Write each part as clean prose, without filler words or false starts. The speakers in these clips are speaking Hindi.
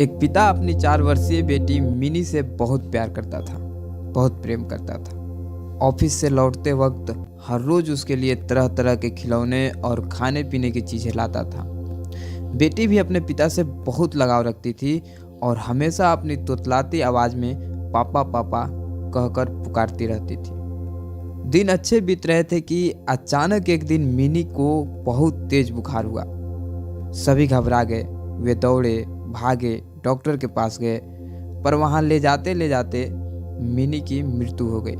एक पिता अपनी 4 वर्षीय बेटी मिनी से बहुत प्यार करता था, बहुत प्रेम करता था। ऑफिस से लौटते वक्त हर रोज उसके लिए तरह तरह के खिलौने और खाने पीने की चीजें लाता था। बेटी भी अपने पिता से बहुत लगाव रखती थी और हमेशा अपनी तोतलाती आवाज में पापा पापा कहकर पुकारती रहती थी। दिन अच्छे बीत रहे थे कि अचानक एक दिन मिनी को बहुत तेज बुखार हुआ। सभी घबरा गए। वे दौड़े, भागे, डॉक्टर के पास गए, पर वहां ले जाते मिनी की मृत्यु हो गई।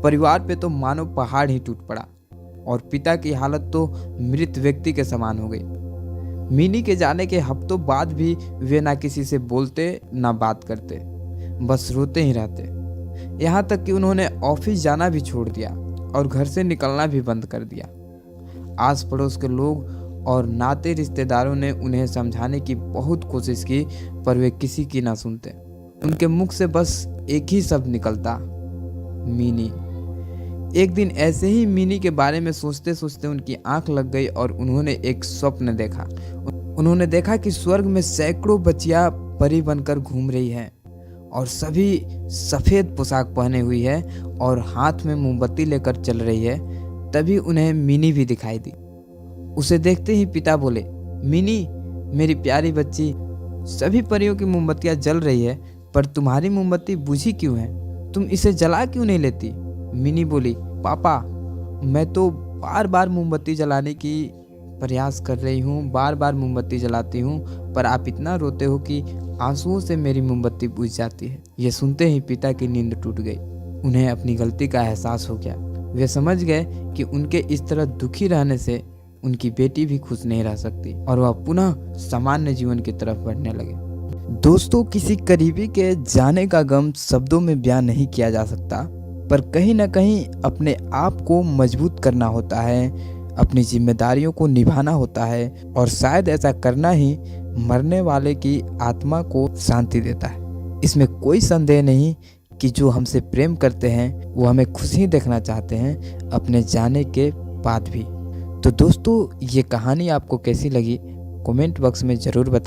परिवार पे तो मानो पहाड़ ही टूट पड़ा और पिता की हालत तो मृत व्यक्ति के समान हो गई। मिनी के जाने के हफ्तों बाद भी वे ना किसी से बोलते ना बात करते, बस रोते ही रहते। यहाँ तक कि उन्होंने ऑफिस जाना भी छोड़ दिया और घर से निकलना भी बंद कर दिया। आस पड़ोस के लोग और नाते रिश्तेदारों ने उन्हें समझाने की बहुत कोशिश की, पर वे किसी की ना सुनते। उनके मुख से बस एक ही शब्द निकलता, मिनी। एक दिन ऐसे ही मिनी के बारे में सोचते सोचते उनकी आंख लग गई और उन्होंने एक स्वप्न देखा। उन्होंने देखा कि स्वर्ग में सैकड़ों बच्चियां परी बनकर घूम रही हैं और सभी सफेद पोशाक पहने हुई है और हाथ में मोमबत्ती लेकर चल रही है। तभी उन्हें मिनी भी दिखाई दी। उसे देखते ही पिता बोले, मिनी मेरी प्यारी बच्ची, सभी परियों की मोमबत्तियां जल रही है, पर तुम्हारी मोमबत्ती बुझी क्यों है? तुम इसे जला क्यों नहीं लेती? मिनी बोली, पापा मैं तो बार बार मोमबत्ती जलाने की प्रयास कर रही हूँ, बार बार मोमबत्ती जलाती हूँ, पर आप इतना रोते हो कि आंसुओं से मेरी मोमबत्ती बुझ जाती है। ये सुनते ही पिता की नींद टूट गई। उन्हें अपनी गलती का एहसास हो गया। वे समझ गए कि उनके इस तरह दुखी रहने से उनकी बेटी भी खुश नहीं रह सकती और वह पुनः सामान्य जीवन की तरफ बढ़ने लगे। दोस्तों, किसी करीबी के जाने का गम शब्दों में बयान नहीं किया जा सकता, पर कहीं ना कहीं अपने आप को मजबूत करना होता है, अपनी जिम्मेदारियों को निभाना होता है और शायद ऐसा करना ही मरने वाले की आत्मा को शांति देता है। इसमें कोई संदेह नहीं कि जो हमसे प्रेम करते हैं वो हमें खुशी देखना चाहते हैं अपने जाने के बाद भी। तो दोस्तों, ये कहानी आपको कैसी लगी कमेंट बॉक्स में ज़रूर बताएं।